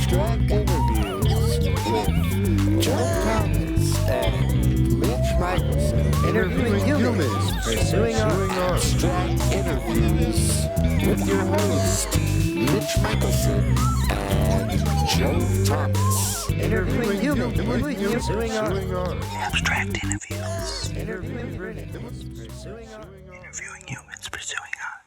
Abstract interviews with Jove Thomas and Michelson. Interviewing humans, pursuing art. Abstract interviews with your host, Mitch Michelson and Jove Thomas. Interviewing humans, pursuing art. Abstract interviews. Interviewing humans, pursuing art. Interviewing humans pursuing art.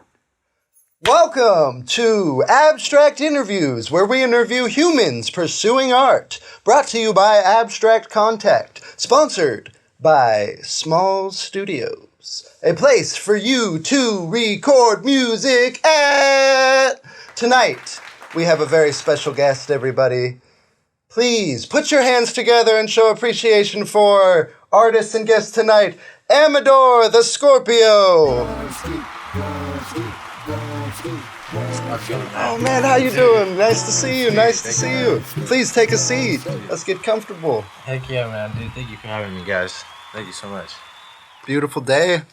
Welcome to Abstract Interviews, where we interview humans pursuing art. Brought to you by Abstract Contact. Sponsored by Small Studios. A place for you to record music at. Tonight, we have a very special guest, everybody. Please put your hands together and show appreciation for artists and guests tonight, Amador The Scorpio. Oh man, how you doing? Nice to see you. Please take a seat. Let's get comfortable. Heck yeah, man, dude. Thank you for having me, guys. Thank you so much. Beautiful day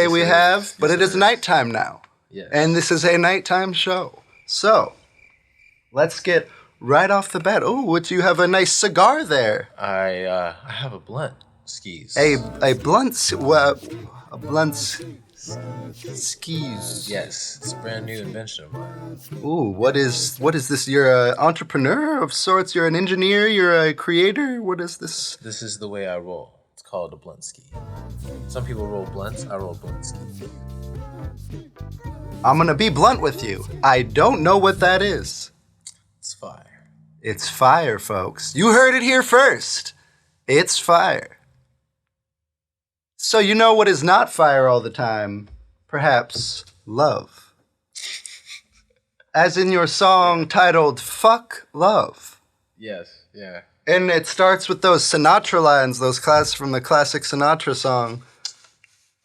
we have, but it is nighttime now. Yes. And this is a nighttime show. So, let's get right off the bat. Oh, you have a nice cigar there. I have a Bluntskis. A Bluntskis. Yes, it's a brand new invention of mine. Ooh, what is this? You're an entrepreneur of sorts? You're an engineer? You're a creator? What is this? This is the way I roll. It's called a Bluntski. Some people roll blunts. I roll Bluntski. I'm gonna be blunt with you. I don't know what that is. It's fire. It's fire, folks. You heard it here first. It's fire. So you know what is not fire all the time? Perhaps love. As in your song titled Fuck Love. Yes, yeah. And it starts with those Sinatra lines, those from the classic Sinatra song.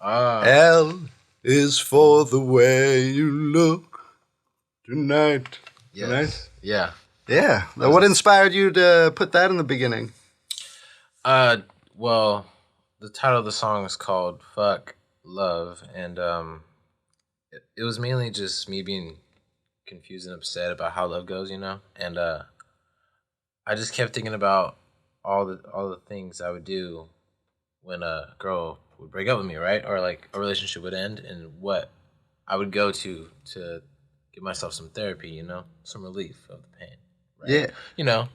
L is for the way you look tonight. Yes. Tonight? Yeah. Yeah. What inspired you to put that in the beginning? Well, the title of the song is called Fuck Love, and it was mainly just me being confused and upset about how love goes, you know? And I just kept thinking about all the things I would do when a girl would break up with me, right? Or like a relationship would end, and what I would go to give myself some therapy, you know? Some relief of the pain, right? Yeah. You know,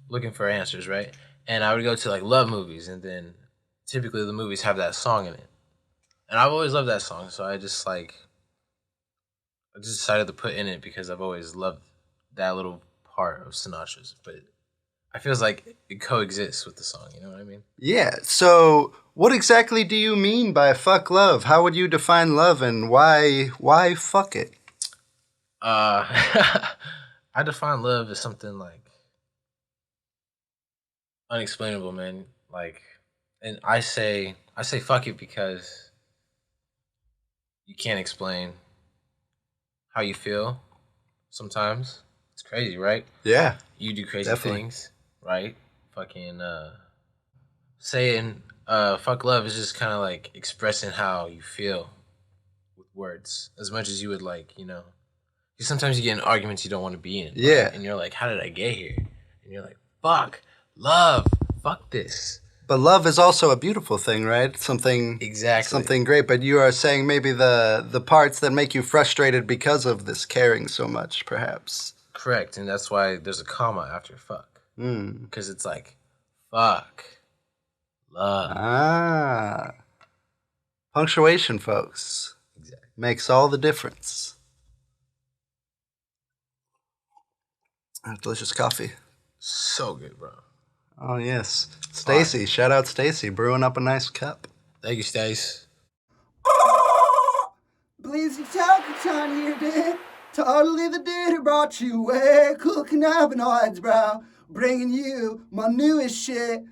looking for answers, right? And I would go to like love movies, and then typically the movies have that song in it. And I've always loved that song, so I just decided to put in it because I've always loved that little part of Sinatra's. But I feels like it coexists with the song, you know what I mean? Yeah. So what exactly do you mean by fuck love? How would you define love, and why fuck it? I define love as something like unexplainable, man. Like, and I say fuck it because you can't explain how you feel sometimes. It's crazy, right? Yeah. You do crazy Definitely. things, right? Fucking saying fuck love is just kind of like expressing how you feel with words as much as you would like, you know. Because sometimes you get in arguments you don't want to be in. Yeah. Right? And you're like, how did I get here? And you're like, fuck, love, fuck this. But love is also a beautiful thing, right? Something great. But you are saying maybe the parts that make you frustrated because of this caring so much, perhaps. Correct, and that's why there's a comma after fuck. Mm. Because it's like, fuck, love. Ah. Punctuation, folks. Exactly. Makes all the difference. Delicious coffee. So good, bro. Oh, yes. Stacy. Shout out Stacy. Brewing up a nice cup. Thank you, Stace. Bleezy Talkatron here, dude. Totally the dude who brought you away. Cool cannabinoids, bro. Bringing you my newest shit.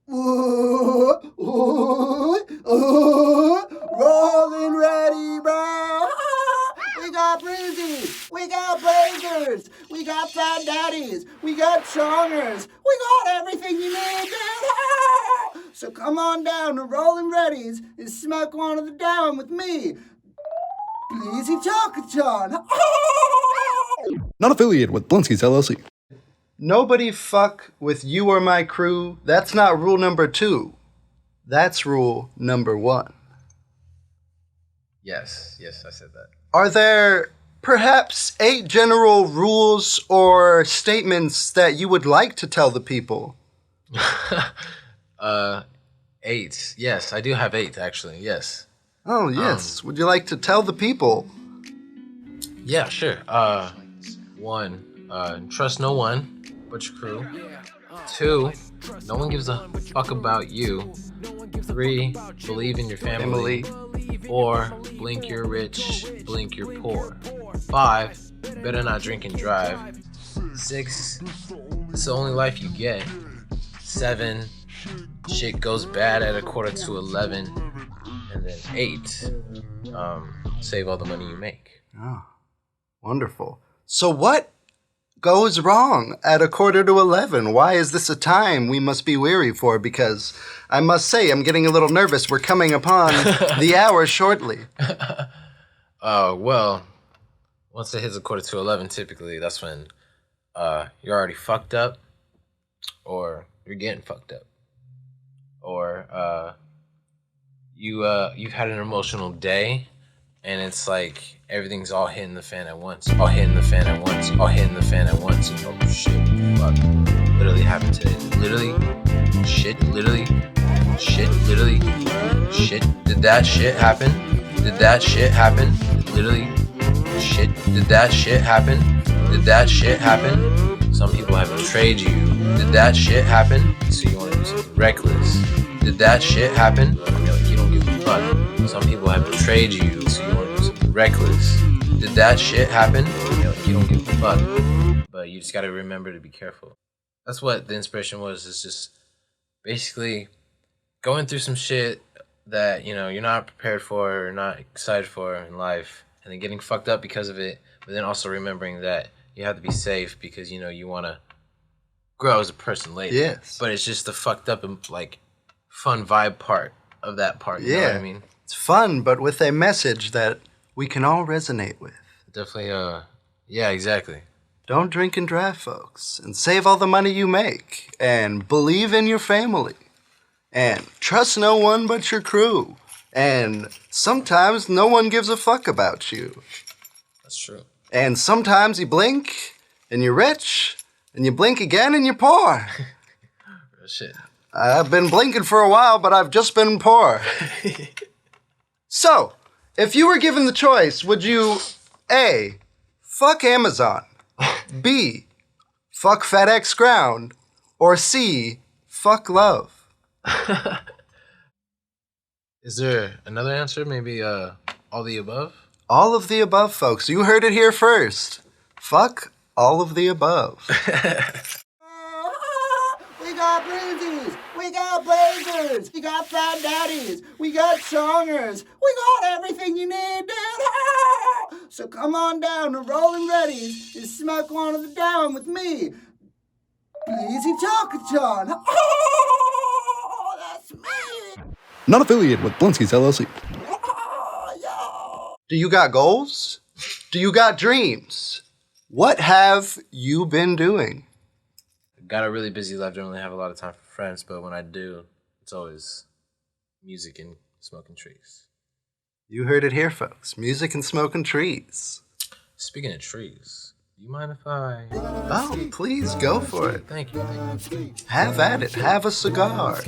Ooh, ooh, ooh. Rolling ready, bro. We got breezies, we got blazers, we got fat daddies, we got chongers, we got everything you need, dude. So come on down to Rolling Readies and smoke one of the down with me. Bleezy Talkatron. Not affiliated with Bluntski's LLC. nobody fuck with you or my crew. That's not rule number 2. That's rule number 1. Yes, I said that. Are there perhaps 8 general rules or statements that you would like to tell the people? 8. Yes, I do have 8 actually. Yes. Oh, yes. Would you like to tell the people? Yeah, sure. 1, trust no one but your crew. 2, no one gives a fuck about you. 3, believe in your family. 4, blink you're rich, blink you're poor. 5, better not drink and drive. 6, it's the only life you get. 7, shit goes bad at 11:45. And then 8, save all the money you make. Oh, wonderful. So what goes wrong at 11:45? Why is this a time we must be weary for? Because I must say, I'm getting a little nervous. We're coming upon the hour shortly. Well, once it hits 11:45, typically that's when you're already fucked up, or you're getting fucked up, or you've had an emotional day, and it's like everything's all hitting the fan at once. Oh shit, fuck. Literally happened today. Shit. Did that shit happen? Literally, shit. Did that shit happen? Some people have betrayed you. Did that shit happen? So you want to do something reckless. Did that shit happen? You're like, you don't give a fuck. Some people have betrayed you, so you want to do something reckless. Did that shit happen? You're like, you don't give a fuck. But you just gotta remember to be careful. That's what the inspiration was. It's just basically going through some shit that, you're not prepared for or not excited for in life, and then getting fucked up because of it, but then also remembering that you have to be safe because, you want to grow as a person later. Yes. But it's just the fucked up and, fun vibe part of that part. You know what I mean? It's fun, but with a message that we can all resonate with. Definitely, yeah, exactly. Don't drink and drive, folks, and save all the money you make, and believe in your family, and trust no one but your crew, and sometimes no one gives a fuck about you. That's true. And sometimes you blink, and you're rich, and you blink again, and you're poor. Real shit. I've been blinking for a while, but I've just been poor. So, if you were given the choice, would you A, fuck Amazon, B, fuck FedEx Ground, or C, fuck love? Is there another answer? Maybe all the above? All of the above, folks. You heard it here first. Fuck all of the above. We got breezies, we got blazers, we got fat daddies, we got songers, we got everything you need, dude. So come on down to Rolling Ready's and smoke one of the down with me. Bleezy Talkathon. Oh, that's me. Not affiliated with Bluntski's LLC. Do you got goals? Do you got dreams? What have you been doing? Got a really busy life. Don't really have a lot of time for friends, but when I do, it's always music and smoking trees. You heard it here, folks. Music and smoking trees. Speaking of trees, do you mind if I... Oh, please go for it. Thank you. Have at it. Have a cigar.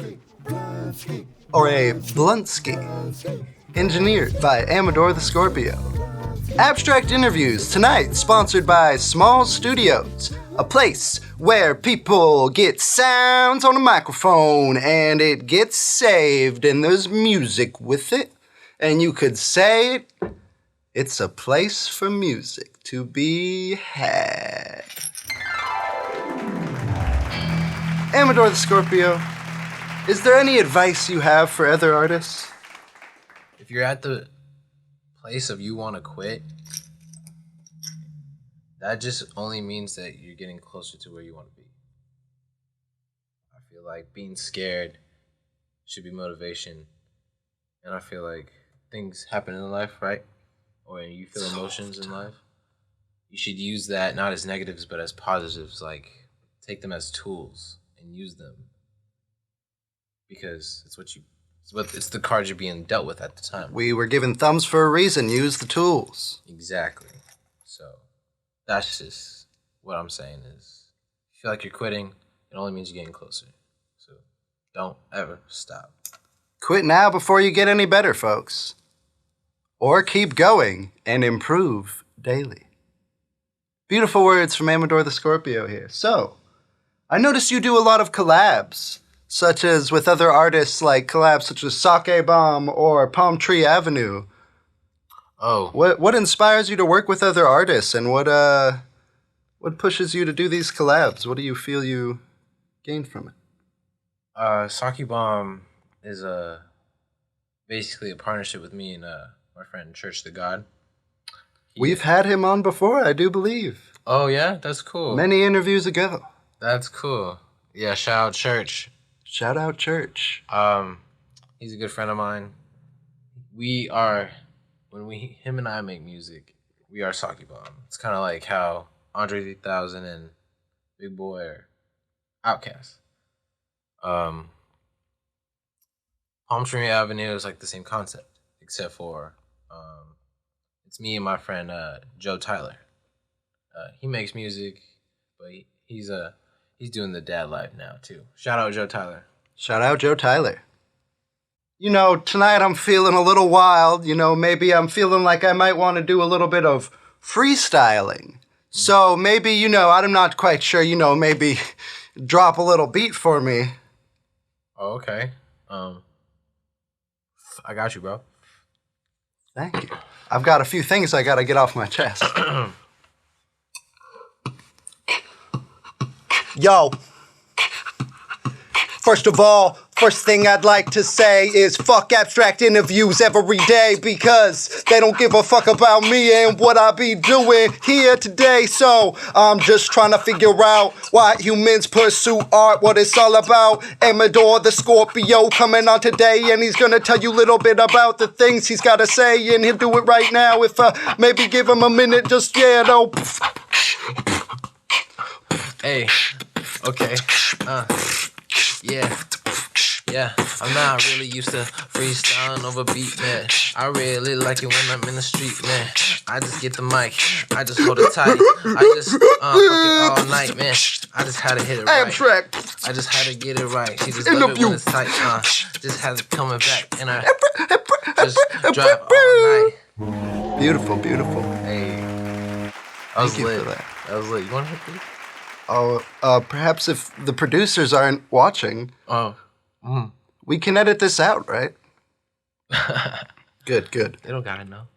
Or a Bluntski. Engineered by Amador The Scorpio. Abstract Interviews tonight, sponsored by Small Studios, a place where people get sounds on a microphone and it gets saved and there's music with it. And you could say it's a place for music to be had. Amador The Scorpio, is there any advice you have for other artists? If you're at the place of you want to quit, that just only means that you're getting closer to where you want to be. I feel like being scared should be motivation. And I feel like things happen in life, right? Or you feel emotions in life. You should use that not as negatives, but as positives. Like, take them as tools and use them because it's the cards you're being dealt with at the time. We were given thumbs for a reason. Use the tools. Exactly. So that's just what I'm saying is, if you feel like you're quitting, it only means you're getting closer. So don't ever stop. Quit now before you get any better, folks. Or keep going and improve daily. Beautiful words from Amador the Scorpio here. So, I noticed you do a lot of collabs, such as with other artists, like collabs such as Sake Bomb or Palm Tree Avenue. Oh. What inspires you to work with other artists, and what pushes you to do these collabs? What do you feel you gain from it? Sake Bomb is basically a partnership with me and my friend Church the God. We've had him on before, I do believe. Oh yeah, that's cool. Many interviews ago. That's cool. Yeah, shout out Church. Shout out Church. He's a good friend of mine. Him and I make music, we are Sake Bomb. It's kind of like how Andre 3000 and Big Boy are Outkast. Palm Tree Avenue is like the same concept, except for it's me and my friend Joe Tyler. He makes music, but he's doing the dad life now too. Shout out Joe Tyler. Shout out Joe Tyler. You know, tonight I'm feeling a little wild. You know, maybe I'm feeling like I might want to do a little bit of freestyling. So maybe, you know, I'm not quite sure, you know, maybe drop a little beat for me. Oh, okay. I got you, bro. Thank you. I've got a few things I gotta get off my chest. Yo. First of all, first thing I'd like to say is fuck abstract interviews every day because they don't give a fuck about me and what I be doing here today. So I'm just trying to figure out why humans pursue art, what it's all about. Amador the Scorpio coming on today, and he's gonna tell you a little bit about the things he's gotta say, and he'll do it right now if maybe give him a minute. Just though. Hey, okay. Yeah, I'm not really used to freestyling over beat, man. I really like it when I'm in the street, man. I just get the mic, I just hold it tight. I just fuck it all night, man. I just had to hit it right. Abstract. I just had to get it right. She just love it when it's tight, just has it coming back, and I just drive all night. Beautiful, beautiful. Hey, I was Thank you lit. for that. That was lit. You want to hit this? Oh, perhaps if the producers aren't watching, we can edit this out, right? Good. They don't gotta know.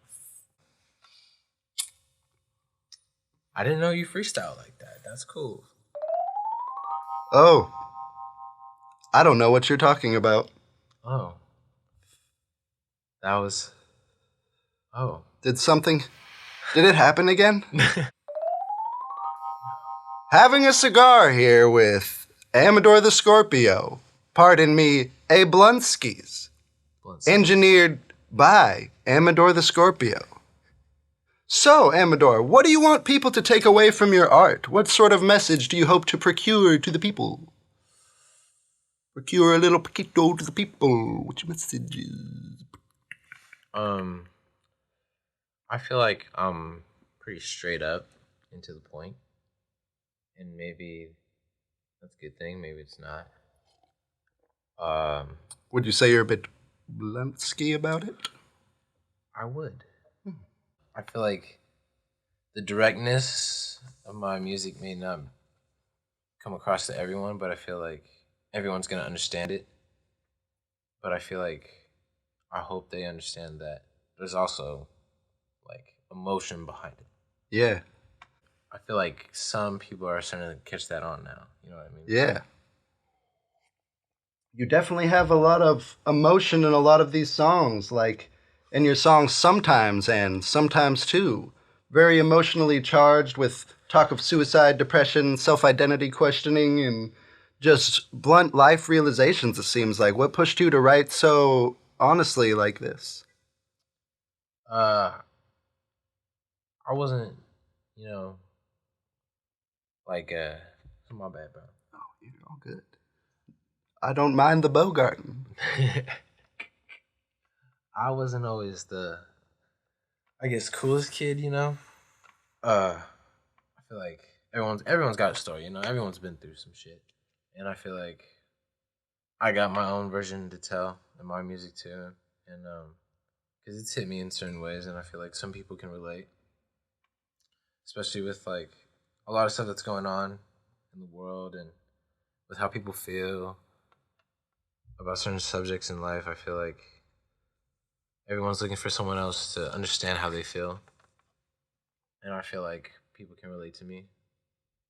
I didn't know you freestyle like that. That's cool. Oh. I don't know what you're talking about. Oh. That was... Oh. Did it happen again? Having a cigar here with Amador the Scorpio. Pardon me, a Bluntski's. Engineered by Amador the Scorpio. So, Amador, what do you want people to take away from your art? What sort of message do you hope to procure to the people? Procure a little poquito to the people. What's your message is? I feel like I'm pretty straight up and to the point. And maybe that's a good thing, maybe it's not. Would you say you're a bit Bluntski about it? I would. I feel like the directness of my music may not come across to everyone, but I feel like everyone's gonna understand it. But I feel like I hope they understand that there's also like emotion behind it. Yeah. I feel like some people are starting to catch that on now. You know what I mean? Yeah. You definitely have a lot of emotion in a lot of these songs, like in your songs Sometimes and Sometimes Too. Very emotionally charged with talk of suicide, depression, self-identity questioning, and just blunt life realizations, it seems like. What pushed you to write so honestly like this? I wasn't, like My bad, bro. Oh, you're all good. I don't mind the Bogarten. I wasn't always the, I guess, coolest kid, you know. I feel like everyone's got a story, you know. Everyone's been through some shit, and I feel like I got my own version to tell in my music too, and because it's hit me in certain ways, and I feel like some people can relate, especially with like a lot of stuff that's going on in the world and with how people feel about certain subjects in life. I feel like everyone's looking for someone else to understand how they feel, and I feel like people can relate to me,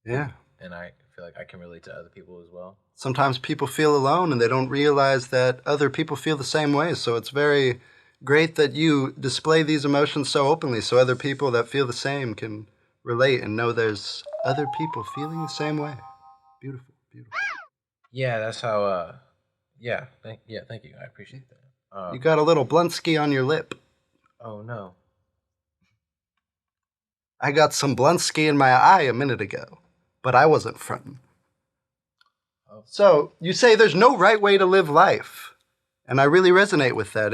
Yeah. and I feel like I can relate to other people as well. Sometimes people feel alone and they don't realize that other people feel the same way. So it's very great that you display these emotions so openly so other people that feel the same can relate and know there's other people feeling the same way. Beautiful, beautiful. Yeah, that's how. Thank you. I appreciate that. You got a little Bluntski on your lip. Oh no. I got some Bluntski in my eye a minute ago, but I wasn't frontin'. Oh. So, you say there's no right way to live life. And I really resonate with that.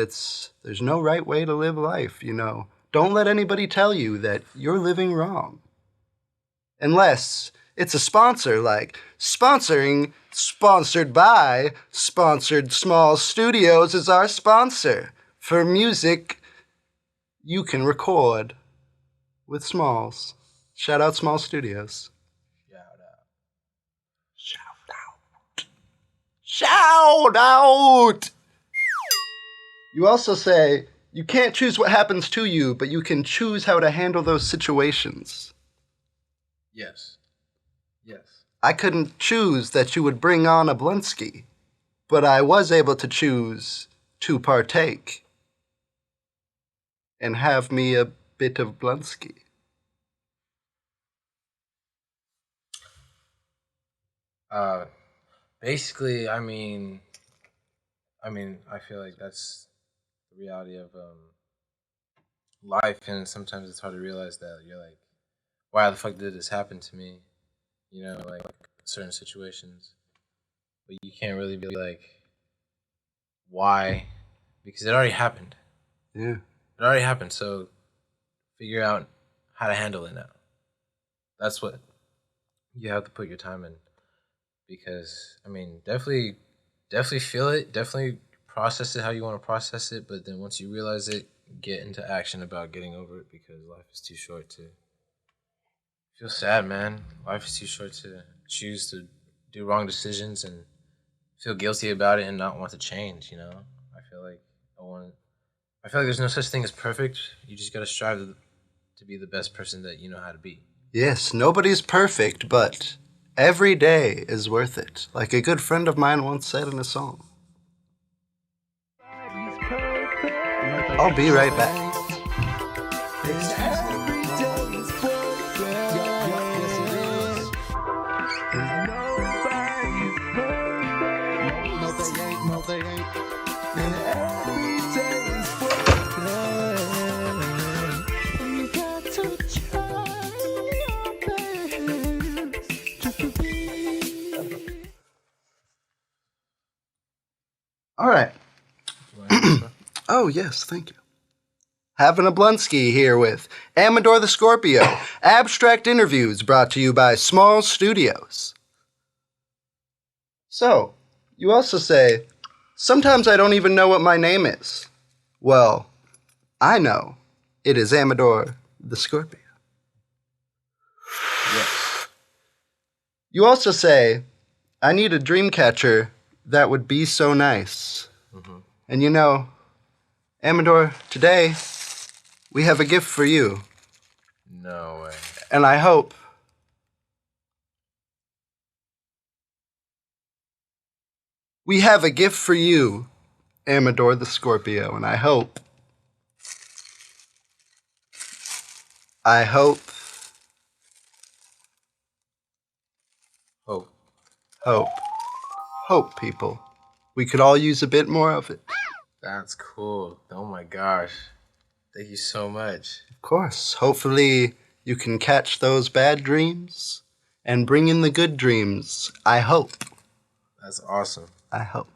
There's no right way to live life, you know. Don't let anybody tell you that you're living wrong. Unless it's a sponsor, like sponsored by Sponsored Small Studios is our sponsor for music you can record with Smalls. Shout out Small Studios. Shout out! You also say, you can't choose what happens to you, but you can choose how to handle those situations. Yes. I couldn't choose that you would bring on a Bluntski, but I was able to choose to partake and have me a bit of Bluntski. Basically, I mean, I feel like that's the reality of life, and sometimes it's hard to realize that you're like, why the fuck did this happen to me? You know, like certain situations, but you can't really be like, why? Because it already happened. Yeah. It already happened. So figure out how to handle it now. That's what you have to put your time in. Because I mean, definitely feel it. Definitely process it how you want to process it. But then once you realize it, get into action about getting over it. Because life is too short to feel sad, man. Life is too short to choose to do wrong decisions and feel guilty about it and not want to change. You know, I feel like there's no such thing as perfect. You just gotta strive to be the best person that you know how to be. Yes, nobody's perfect, but every day is worth it, like a good friend of mine once said in a song. I'll be right back. All right. Oh, yes, thank you. Having a Bluntski here with Amador The Scorpio. Abstract interviews brought to you by Small Studios. So, you also say, sometimes I don't even know what my name is. Well, I know. It is Amador The Scorpio. Yes. You also say, I need a dream catcher that would be so nice. Mm-hmm. And you know, Amador, today, we have a gift for you. No way. And I hope we have a gift for you, Amador the Scorpio, and I hope hope, people. We could all use a bit more of it. That's cool. Oh my gosh. Thank you so much. Of course. Hopefully you can catch those bad dreams and bring in the good dreams. I hope. That's awesome. I hope.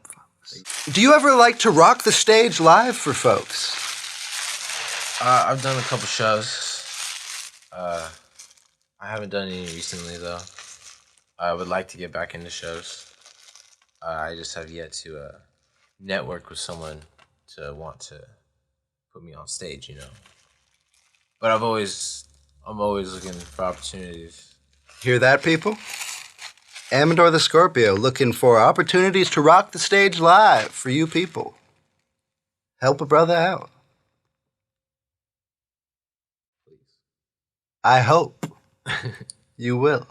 Do you ever like to rock the stage live for folks? I've done a couple shows. I haven't done any recently though. I would like to get back into shows. I just have yet to network with someone to want to put me on stage, you know. But I'm always looking for opportunities. Hear that, people? Amador the Scorpio looking for opportunities to rock the stage live for you people. Help a brother out. I hope you will.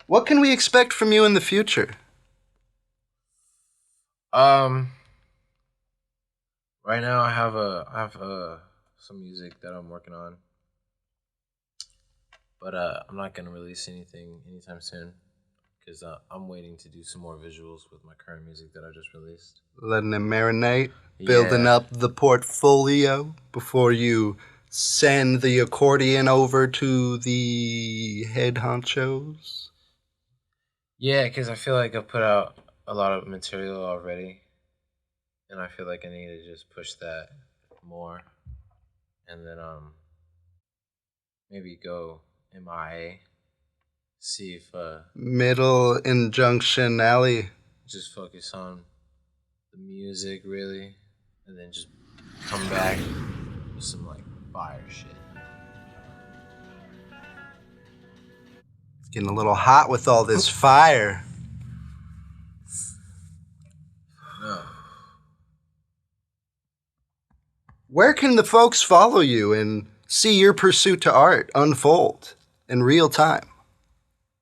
What can we expect from you in the future? Right now I have some music that I'm working on, but I'm not gonna release anything anytime soon because I'm waiting to do some more visuals with my current music that I just released. Letting it marinate, building up the portfolio before you send the accordion over to the head honchos. Yeah, because I feel like I've put out a lot of material already, and I feel like I need to just push that more, and then maybe go MIA, see if Middle Injunction Alley. just focus on the music really, and then just come back with some like fire shit. It's getting a little hot with all this fire. No. Where can the folks follow you and see your pursuit to art unfold in real time?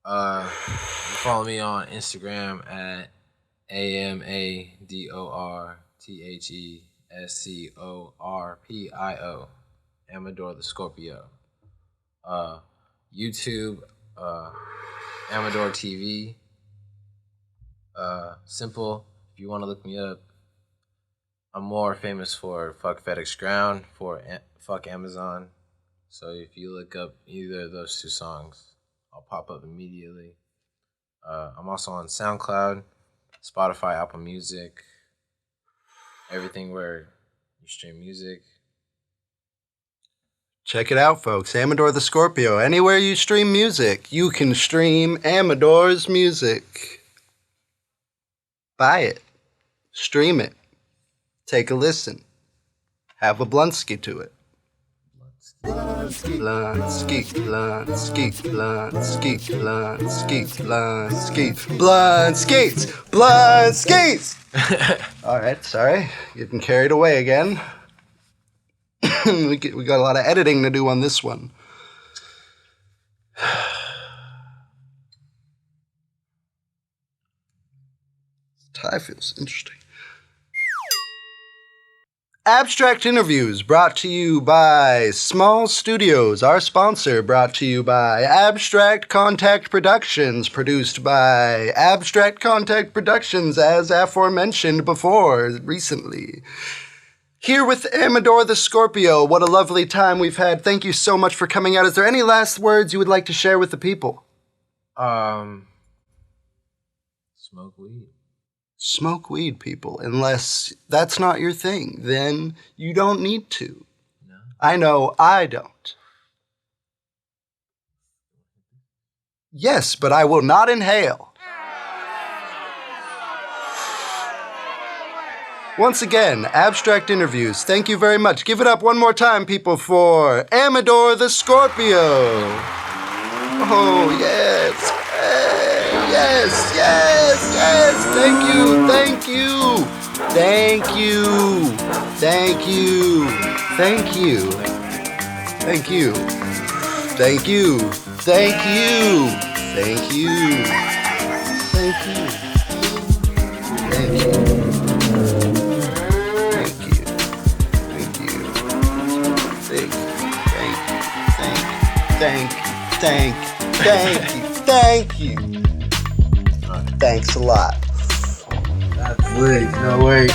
Follow me on Instagram at AmadorTheScorpio. Amador the Scorpio. YouTube, Amador TV. Simple. If you want to look me up, I'm more famous for Fuck FedEx Ground, for Fuck Amazon. So if you look up either of those two songs, I'll pop up immediately. I'm also on SoundCloud, Spotify, Apple Music, everything where you stream music. Check it out, folks. Amador the Scorpio. Anywhere you stream music, you can stream Amador's music. Buy it. Stream it. Take a listen. Have a Bluntski to it. Bluntski, Bluntski, Bluntski, Bluntski, Bluntski, Bluntskis, Bluntskis! Alright, sorry. Getting carried away again. We got a lot of editing to do on this one. Tie feels interesting. Abstract Interviews brought to you by Small Studios. Our sponsor brought to you by Abstract Contact Productions, produced by Abstract Contact Productions, as aforementioned before, recently. Here with Amador the Scorpio. What a lovely time we've had. Thank you so much for coming out. Is there any last words you would like to share with the people? Smoke weed. Smoke weed, people. Unless that's not your thing, then you don't need to. No. I know I don't. Yes, but I will not inhale. Once again, Abstract Interviews. Thank you very much. Give it up one more time, people, for Amador the Scorpio. Oh, yes. Yes, yes, yes. Thank you, thank you. Thank you. Thank you. Thank you. Thank you. Thank you. Thank you. Thank you. Thank you. Thank you. Thank you. Thanks a lot. Wait, no, wait.